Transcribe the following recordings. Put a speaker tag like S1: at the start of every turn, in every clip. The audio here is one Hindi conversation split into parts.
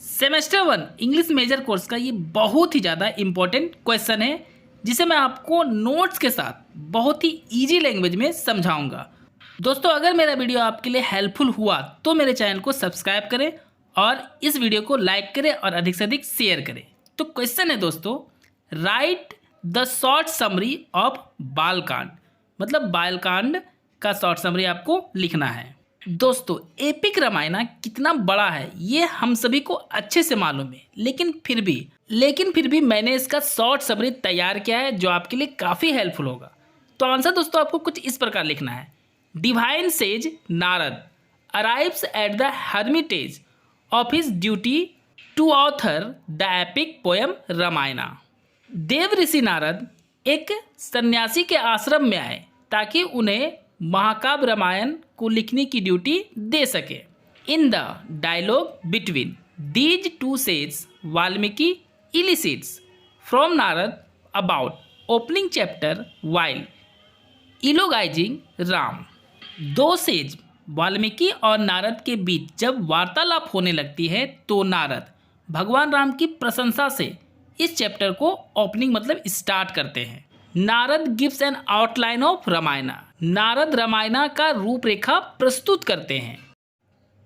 S1: सेमेस्टर 1 इंग्लिश मेजर कोर्स का ये बहुत ही ज़्यादा इम्पोर्टेंट क्वेश्चन है जिसे मैं आपको नोट्स के साथ बहुत ही इजी लैंग्वेज में समझाऊंगा। दोस्तों, अगर मेरा वीडियो आपके लिए हेल्पफुल हुआ तो मेरे चैनल को सब्सक्राइब करें और इस वीडियो को लाइक करें और अधिक से अधिक शेयर करें। तो क्वेश्चन है दोस्तों, write the short summary of Balkand, मतलब बालकांड का शॉर्ट समरी आपको लिखना है। दोस्तों, एपिक रामायण कितना बड़ा है ये हम सभी को अच्छे से मालूम है, लेकिन फिर भी मैंने इसका शॉर्ट समरी तैयार किया है जो आपके लिए काफ़ी हेल्पफुल होगा। तो आंसर दोस्तों आपको कुछ इस प्रकार लिखना है। Divine sage Narada arrives at the hermitage of his duty to author the epic poem Ramayana. देव ऋषि नारद एक सन्यासी के आश्रम में आए ताकि उन्हें महाकाव्य रामायण को लिखने की ड्यूटी दे सके। In the dialogue between these two sage Valmiki elicits from Narada about opening chapter while eulogising Rama. दो सेज वाल्मीकि और नारद के बीच जब वार्तालाप होने लगती है तो नारद भगवान राम की प्रशंसा से इस चैप्टर को ओपनिंग मतलब स्टार्ट करते हैं। Narad gives an outline of Ramayana, Narad Ramayana का रूपरेखा प्रस्तुत करते हैं।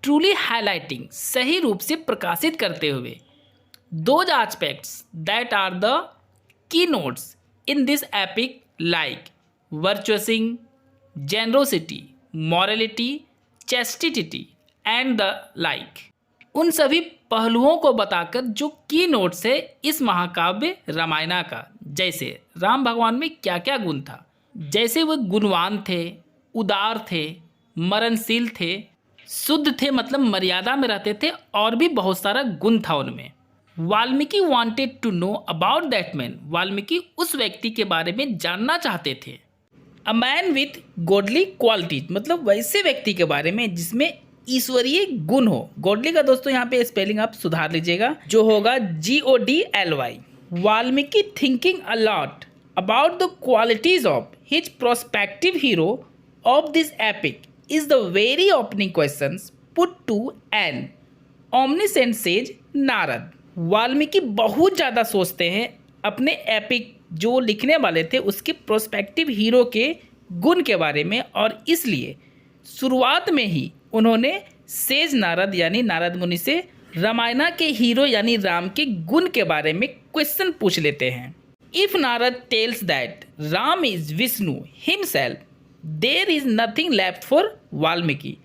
S1: ट्रूली हाईलाइटिंग, सही रूप से प्रकाशित करते हुए। Those aspects that are the key notes in this epic like virtuousness, generosity, morality, chastity and the like. उन सभी पहलुओं को बताकर जो की नोट्स है इस महाकाव्य रामायण का, जैसे राम भगवान में क्या क्या गुण था, जैसे वो गुणवान थे, उदार थे, मरणशील थे, शुद्ध थे मतलब मर्यादा में रहते थे, और भी बहुत सारा गुण था उनमें। Valmiki wanted to know about that man, Valmiki उस व्यक्ति के बारे में जानना चाहते थे। A man with godly qualities, मतलब वैसे व्यक्ति के बारे में जिसमें ईश्वरीय गुण हो। गॉडली का दोस्तों यहाँ पे स्पेलिंग आप सुधार लीजिएगा, जो होगा GODLY। Valmiki thinking a lot about the qualities of his prospective hero of this epic is the very opening questions put to an omniscient sage Narad. Valmiki बहुत ज़्यादा सोचते हैं अपने एपिक जो लिखने वाले थे उसके प्रोस्पेक्टिव हीरो के गुण के बारे में, और इसलिए शुरुआत में ही उन्होंने सेज नारद यानी नारद मुनि से रामायण के हीरो यानी राम के गुण के बारे में क्वेश्चन पूछ लेते हैं। If Narad tells that Ram is Vishnu himself there is nothing left for Valmiki.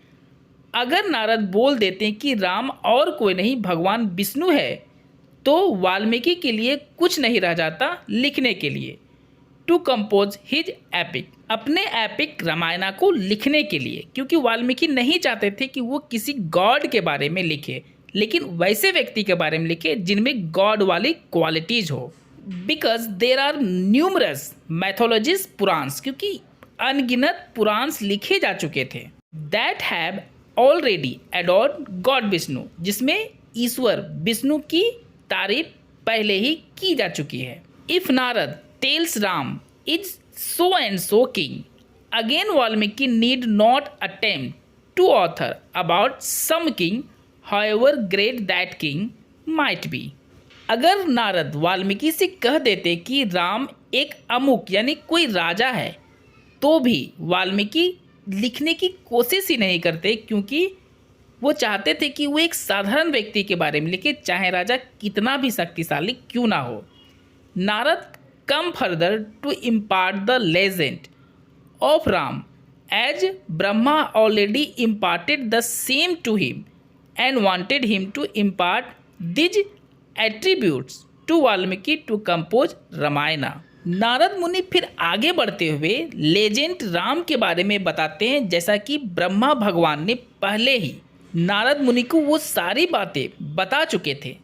S1: अगर नारद बोल देते हैं कि राम और कोई नहीं भगवान विष्णु है तो वाल्मीकि के लिए कुछ नहीं रह जाता लिखने के लिए। टू कंपोज हिज एपिक, अपने एपिक रामायण को लिखने के लिए, क्योंकि वाल्मीकि नहीं चाहते थे कि वो किसी गॉड के बारे में लिखे, लेकिन वैसे व्यक्ति के बारे में लिखे जिनमें गॉड वाली क्वालिटीज हो। Because there are numerous mythologies Puranas, क्योंकि अनगिनत पुराण लिखे जा चुके थे। That have already adored God Vishnu, जिसमें ईश्वर विष्णु की तारीफ पहले ही की जा चुकी है। If Narad tells Ram is so and so king, again Valmiki need not attempt to author about some king however great that king might be। अगर नारद वाल्मीकि से कह देते कि राम एक अमुक यानी कोई राजा है तो भी वाल्मीकि लिखने की कोशिश ही नहीं करते, क्योंकि वो चाहते थे कि वो एक साधारण व्यक्ति के बारे में लिखे, चाहे राजा कितना भी शक्तिशाली क्यों ना हो। Narad come further to impart the legend of Ram as Brahma already imparted the same to him and wanted him to impart these attributes to Valmiki to compose Ramayana। Narad मुनि फिर आगे बढ़ते हुए लेजेंड राम के बारे में बताते हैं, जैसा कि ब्रह्मा भगवान ने पहले ही नारद मुनि को वो सारी बातें बता चुके थे,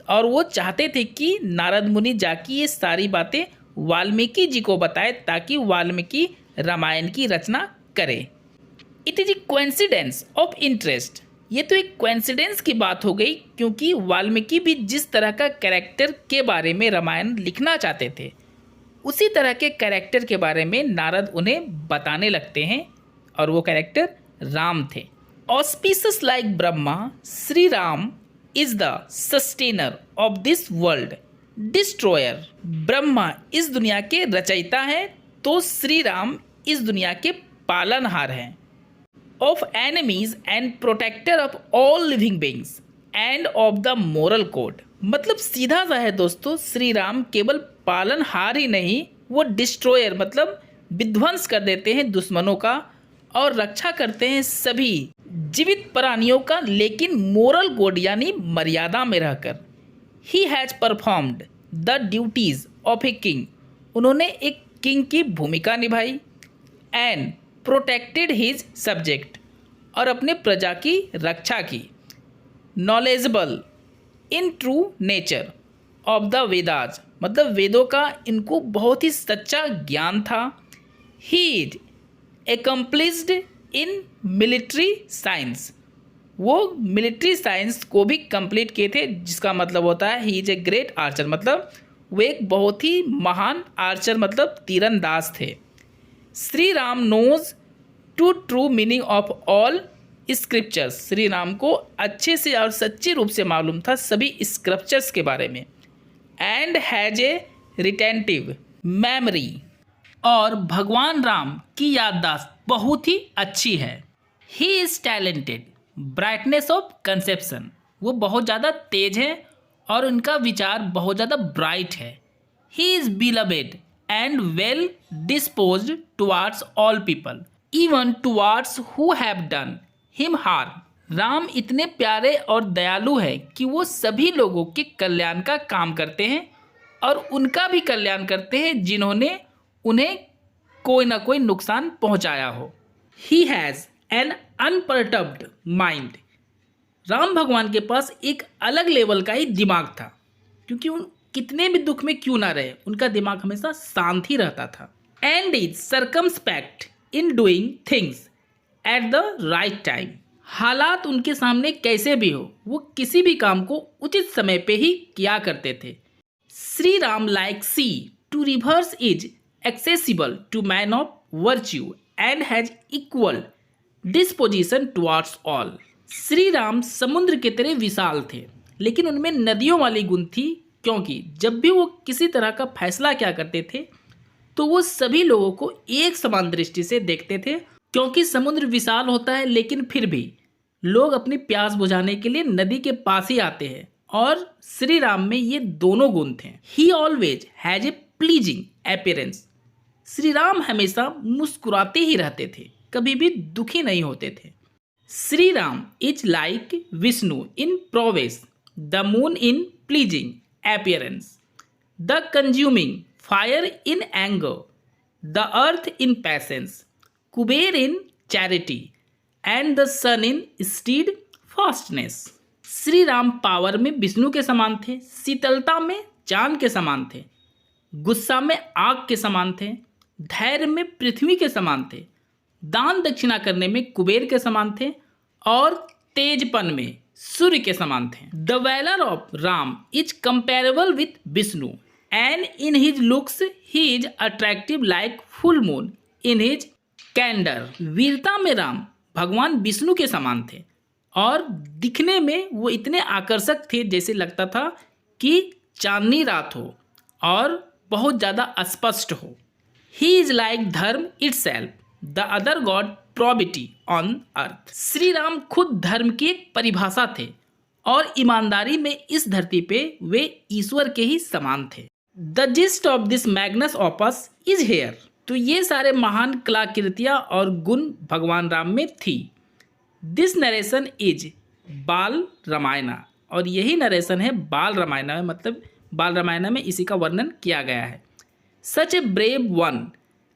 S1: और वो चाहते थे कि नारद मुनि जाके ये सारी बातें वाल्मीकि जी को बताए ताकि वाल्मीकि रामायण की रचना करें। It is a coincidence of interest, ये तो एक कोइंसिडेंस की बात हो गई, क्योंकि वाल्मीकि भी जिस तरह का कैरेक्टर के बारे में रामायण लिखना चाहते थे उसी तरह के कैरेक्टर के बारे में नारद उन्हें बताने लगते हैं, और वो कैरेक्टर राम थे। Auspicious like Brahma Shri Ram is the sustainer of this world. Destroyer, Brahma इस दुनिया के रचयिता हैं, तो श्री राम इस दुनिया के पालनहार हैं। Of enemies and protector of all living beings and of the moral code. मतलब सीधा सा है दोस्तों, श्री राम केवल पालनहार ही नहीं, वो डिस्ट्रॉयर मतलब विध्वंस कर देते हैं दुश्मनों का और रक्षा करते हैं सभी जीवित प्राणियों का, लेकिन मोरल कोड यानी मर्यादा में रहकर। He has performed the duties of a king. उन्होंने एक किंग की भूमिका निभाई। एंड प्रोटेक्टेड हिज सब्जेक्ट, और अपने प्रजा की रक्षा की। Knowledgeable in true nature of the Vedas, मतलब वेदों का इनको बहुत ही सच्चा ज्ञान था। He is accomplished in military science, वो मिलिट्री साइंस को भी कंप्लीट किए थे, जिसका मतलब होता है he is a great Archer, मतलब वो एक बहुत ही महान आर्चर मतलब तीरंदाज थे। Shri Ram knows to true meaning of all scriptures, Shri Ram को अच्छे से और सच्चे रूप से मालूम था सभी स्क्रिप्चर्स के बारे में। And has a retentive memory, और भगवान राम की याददाश्त बहुत ही अच्छी है। He is talented, brightness of conception, वो बहुत ज़्यादा तेज है और उनका विचार बहुत ज़्यादा ब्राइट है। He is beloved and well disposed towards all people, even towards who have done him harm. Ram इतने प्यारे और दयालु हैं कि वो सभी लोगों के कल्याण का काम करते हैं और उनका भी कल्याण करते हैं जिन्होंने उन्हें कोई ना कोई नुकसान पहुंचाया हो। He has an unperturbed mind, Ram भगवान के पास एक अलग लेवल का ही दिमाग था, क्योंकि उन कितने भी दुख में क्यों ना रहे उनका दिमाग हमेशा शांत ही रहता था। And is circumspect in doing things at the right time, हालात उनके सामने कैसे भी हो वो किसी भी काम को उचित समय पे ही किया करते थे। Shri Ram like sea to rivers is accessible to man of virtue and has equal disposition towards all. Shri Ram समुद्र के तरह विशाल थे, लेकिन उनमें नदियों वाली गुण थी, क्योंकि जब भी वो किसी तरह का फैसला क्या करते थे तो वो सभी लोगों को एक समान दृष्टि से देखते थे। क्योंकि समुद्र विशाल होता है, लेकिन फिर भी लोग अपनी प्यास बुझाने के लिए नदी के पास ही आते हैं, और श्री राम में ये दोनों गुण थे। ही always has a pleasing appearance, Shri Ram हमेशा मुस्कुराते ही रहते थे, कभी भी दुखी नहीं होते थे। Shri Ram is like Vishnu in prowess, the moon in pleasing appearance, the consuming fire in anger, the earth in patience, Kuber in charity and the sun in steadfastness. Shri Ram power में विष्णु के समान थे, शीतलता में चांद के समान थे, गुस्सा में आग के समान थे, धैर्य में पृथ्वी के समान थे, दान दक्षिणा करने में कुबेर के समान थे, और तेजपन में सूर्य के समान थे। The valour of Rama is comparable with Vishnu and in his looks he is attractive like full moon in his candour. वीरता में राम भगवान विष्णु के समान थे और दिखने में वो इतने आकर्षक थे जैसे लगता था कि चांदनी रात हो और बहुत ज़्यादा स्पष्ट हो। ही इज लाइक धर्म itself, the other God probity on earth. Shri Ram खुद धर्म की एक परिभाषा थे और ईमानदारी में इस धरती पे वे ईश्वर के ही समान थे। The gist of this Magnus opus is here, तो ये सारे महान कलाकृतियाँ और गुण भगवान राम में थी। दिस नरेशन इज बाल रामायणा, और यही नरेशन है बाल रामायणा में, मतलब बाल रामायणा में इसी का वर्णन किया गया है। Such a brave one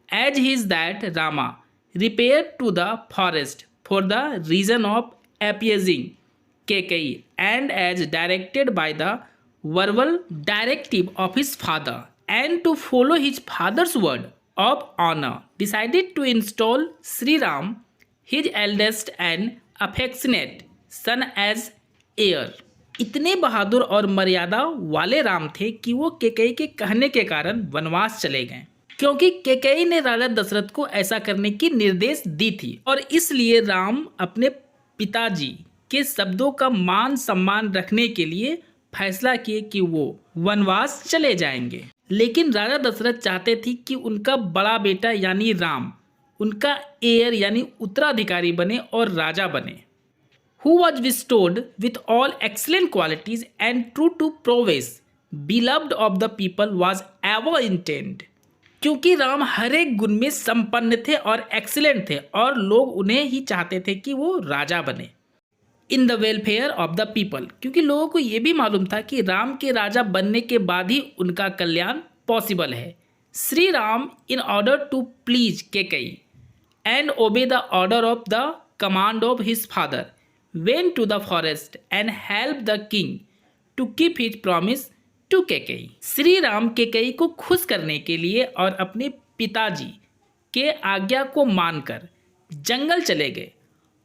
S1: as his that Rama repaired to the forest for the reason of appeasing Kaikeyi, and as directed by the verbal directive of his father and to follow his father's word of honor, decided to install Sri Ram, his eldest and affectionate son, as heir. इतने बहादुर और मर्यादा वाले राम थे कि वो कैकेयी के कहने के कारण वनवास चले गए, क्योंकि कैकेयी ने राजा दशरथ को ऐसा करने की निर्देश दी थी, और इसलिए राम अपने पिताजी के शब्दों का मान सम्मान रखने के लिए फैसला किए कि वो वनवास चले जाएंगे। लेकिन राजा दशरथ चाहते थे कि उनका बड़ा बेटा यानी राम उनका एयर यानी उत्तराधिकारी बने और राजा बने। Who was bestowed with all excellent qualities and true to prowess, beloved of the people was ever intent। क्योंकि राम हर एक गुण में संपन्न थे और एक्सीलेंट थे और लोग उन्हें ही चाहते थे कि वो राजा बने। In the welfare of the people, क्योंकि लोगों को ये भी मालूम था कि राम के राजा बनने के बाद ही उनका कल्याण पॉसिबल है। Shri Ram in order to please Kaikeyi and obey the order of the command of his father went to the forest and helped the king to keep his promise to Kaikeyi. Shri Ram Kaikeyi को खुश करने के लिए और अपने पिताजी के आज्ञा को मानकर जंगल चले गए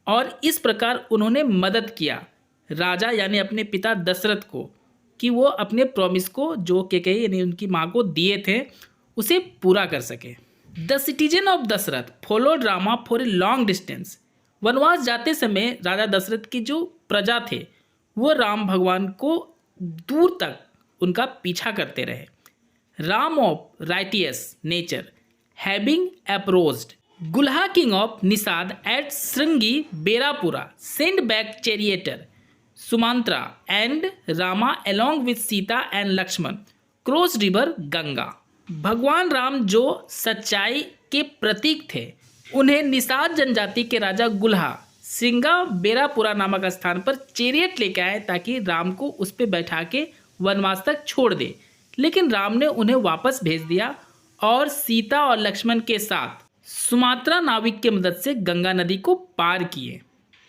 S1: और इस प्रकार उन्होंने मदद किया राजा यानी अपने पिता दशरथ को कि वो अपने प्रॉमिस को जो केकई यानी उनकी माँ को दिए थे उसे पूरा कर सके। The citizen of Dashrath followed Rama for a long distance. वनवास जाते समय राजा दशरथ की जो प्रजा थे वो राम भगवान को दूर तक उनका पीछा करते रहे। Rama of righteous nature having approached Guha king of Nishada at Shringaverapura send back charioteer Sumantra and Rama along with Sita and Lakshmana cross river Ganga. भगवान राम जो सच्चाई के प्रतीक थे उन्हें निषाद जनजाति के राजा गुल्हा सिंगा बेरापुरा नामक स्थान पर चैरियट लेके आए ताकि राम को उस पर बैठा के वनवास तक छोड़ दे, लेकिन राम ने उन्हें वापस भेज दिया और सीता और लक्ष्मण के साथ सुमात्रा नाविक के मदद से गंगा नदी को पार किए।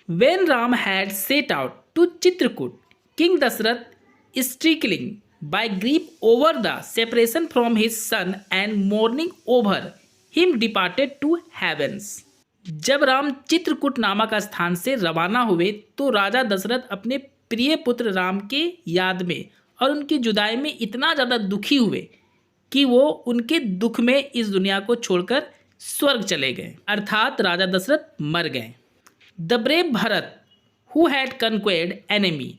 S1: When Rama had set out to Chitrakoot king Dasharatha stricken by grief over the separation from his son and mourning over him departed to heavens. जब राम चित्रकूट नामक स्थान से रवाना हुए तो राजा दशरथ अपने प्रिय पुत्र राम के याद में और उनकी जुदाई में इतना ज़्यादा दुखी हुए कि वो उनके दुख में इस दुनिया को छोड़कर स्वर्ग चले गए, अर्थात राजा दशरथ मर गए। The brave Bharata who had conquered enemy,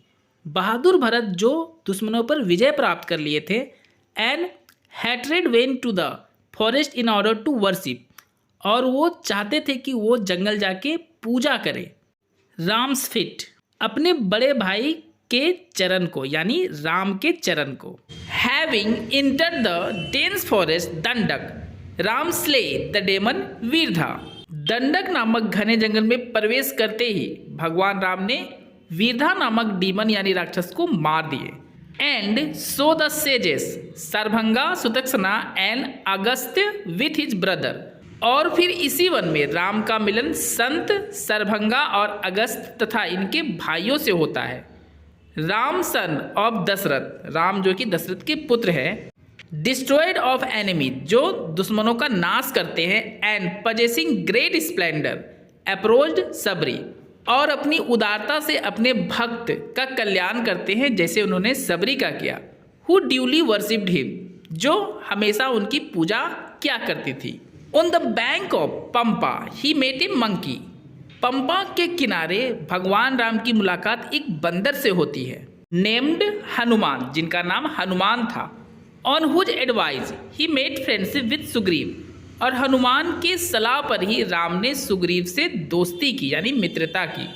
S1: बहादुर भरत जो दुश्मनों पर विजय प्राप्त कर लिए थे। And hatred went to the forest in order to worship, और वो चाहते थे कि वो जंगल जाके पूजा करे। राम्स फिट, अपने बड़े भाई के चरण को यानी राम के चरण को। Having enter the dense forest दंडक राम स्ले द डेमन वीरधा, दंडक नामक घने जंगल में प्रवेश करते ही भगवान राम ने वीरधा नामक डीमन यानी राक्षस को मार दिए। And so the sages Sarabhanga Sudakshina and Agastya with his brother, और फिर इसी वन में राम का मिलन संत सर्भंगा और अगस्त तथा इनके भाइयों से होता है। राम सन ऑफ दशरथ, राम जो कि दशरथ के पुत्र हैं। डिस्ट्रॉयड ऑफ एनिमी, जो दुश्मनों का नाश करते हैं। And possessing great splendour approached Sabari, और अपनी उदारता से अपने भक्त का कल्याण करते हैं जैसे उन्होंने सबरी का किया। हु ड्यूली वर्शिप्ड हिम, जो हमेशा उनकी पूजा किया करती थी। On the bank of Pampa he met a monkey, Pampa के किनारे भगवान राम की मुलाकात एक बंदर से होती है। नेम्ड हनुमान, जिनका नाम हनुमान था। On whose advice he made friendship with Sugriva, और हनुमान के सलाह पर ही राम ने सुग्रीव से दोस्ती की यानी मित्रता की।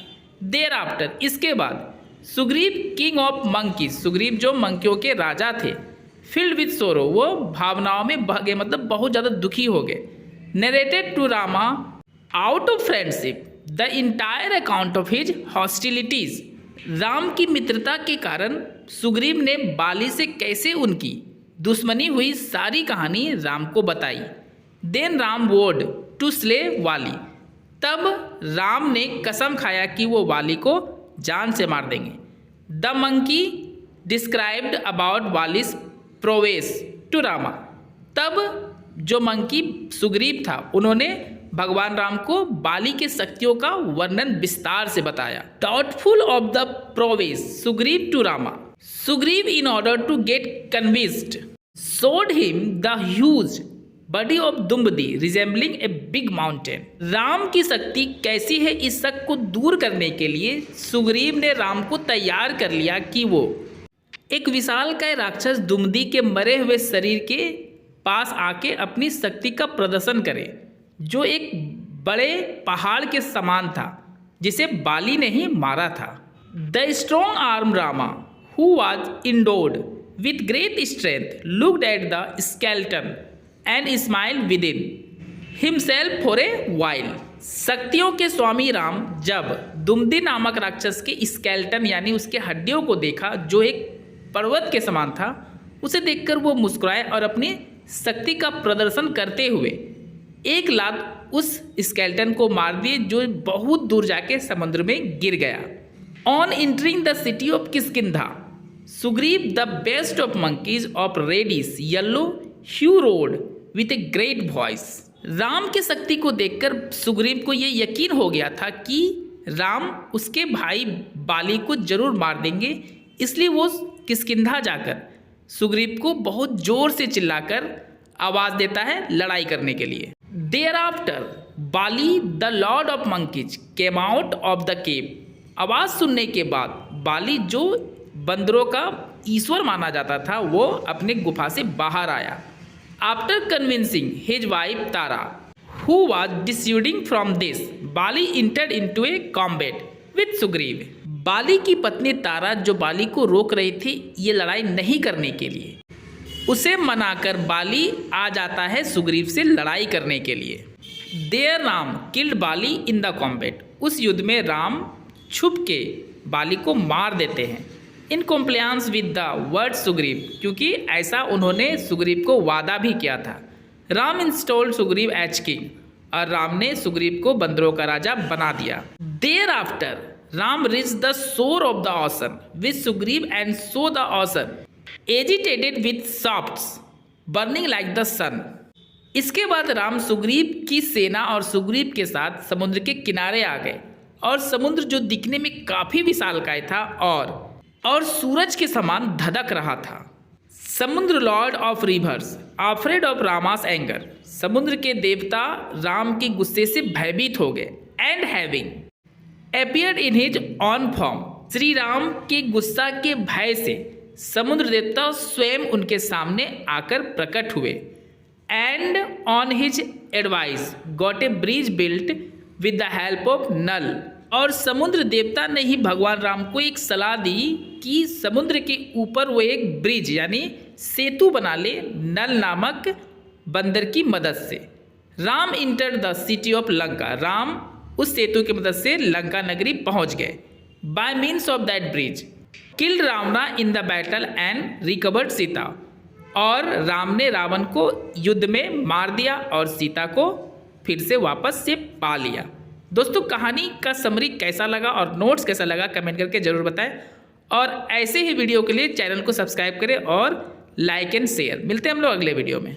S1: देर आफ्टर, इसके बाद Sugriva king of monkeys, Sugriva जो मंकियों के राजा थे। फिल्ड विद सोरो, वो भावनाओं में बह गए, मतलब बहुत ज़्यादा दुखी हो गए। Narrated to Rama out of friendship the entire account of his hostilities, Ram की मित्रता के कारण सुग्रीव ने बाली से कैसे उनकी दुश्मनी हुई सारी कहानी राम को बताई। देन राम वोड टू स्ले वाली, तब राम ने कसम खाया कि वो वाली को जान से मार देंगे। The monkey described about Vali's prowess to Rama, तब जो मंकी सुग्रीव था उन्होंने भगवान राम को बाली के शक्तियों का वर्णन विस्तार से बताया। Doubtful of the prowess Sugriva to Rama, Sugriva in order to get convinced showed him the huge body of Dundubhi resembling a big mountain. Ram की शक्ति कैसी है, इस शक को दूर करने के लिए सुग्रीव ने राम को तैयार कर लिया कि वो एक विशालकाय राक्षस दुम्बदी के मरे हुए शरीर के पास आके अपनी शक्ति का प्रदर्शन करे, जो एक बड़े पहाड़ के समान था जिसे बाली ने ही मारा था। The strong arm Rama who was endured with great strength looked at the skeleton and smile with in himself for a while. शक्तियों के स्वामी राम जब दुम्बदी नामक राक्षस के स्केलेटन यानी उसके हड्डियों को देखा, जो एक पर्वत के समान था, उसे देखकर वो मुस्कुराए और अपनी शक्ति का प्रदर्शन करते हुए एक लात उस स्केलेटन को मार दिए, जो बहुत दूर जाके समुद्र में गिर गया। On entering the city of Kishkindha Sugriva the best of monkeys of reddish yellow hue roared with a great voice. Ram की शक्ति को देखकर सुग्रीव को यह यकीन हो गया था कि राम उसके भाई बाली को जरूर मार देंगे, इसलिए वो किष्किंधा जाकर सुग्रीव को बहुत जोर से चिल्लाकर आवाज देता है लड़ाई करने के लिए। Thereafter Bali the lord of monkeys came out of the cave. आवाज सुनने के बाद बाली, जो बंदरों का ईश्वर माना जाता था, वो अपने गुफा से बाहर आया। After convincing his wife Tara who was dissuading from this, Bali entered into a combat with Sugriva. Bali की पत्नी तारा, जो बाली को रोक रही थी ये लड़ाई नहीं करने के लिए, उसे मनाकर बाली आ जाता है सुग्रीव से लड़ाई करने के लिए। There Ram killed Bali in the combat. उस युद्ध में राम छुप के बाली को मार देते हैं। In compliance with the word Sugriva, क्योंकि ऐसा उन्होंने सुग्रीव को वादा भी किया था। Rama installed Sugriva as king, और राम ने सुग्रीव को बंदरों का राजा बना दिया। Thereafter Rama reach the shore of the ocean with Sugriva and so the ocean agitated with shafts burning like the sun. इसके बाद राम सुग्रीव की सेना और सुग्रीव के साथ समुद्र के किनारे आ गए, और समुद्र जो दिखने में काफ़ी विशालकाय था और सूरज के समान धधक रहा था। समुद्र Lord of reverse afraid of रामास anger. समुद्र के देवता राम के गुस्से से भयभीत हो गए। And having appeared in his on form, Shri Ram के गुस्सा के भय से समुद्र देवता स्वयं उनके सामने आकर प्रकट हुए। And on his advice got a bridge built with the help of Nal. और समुद्र देवता ने ही भगवान राम को एक सलाह दी कि समुद्र के ऊपर वो एक ब्रिज यानी सेतु बना ले नल नामक बंदर की मदद से। Ram enter the city of Lanka. Ram उस सेतु की मदद से लंका नगरी पहुंच गए। By means of that bridge killed Ravan in the battle and recovered Sita. और राम ने रावण को युद्ध में मार दिया और सीता को फिर से वापस से पा लिया। दोस्तों, कहानी का समरी कैसा लगा और नोट्स कैसा लगा कमेंट करके ज़रूर बताएं, और ऐसे ही वीडियो के लिए चैनल को सब्सक्राइब करें और लाइक एंड शेयर। मिलते हैं हम लोग अगले वीडियो में।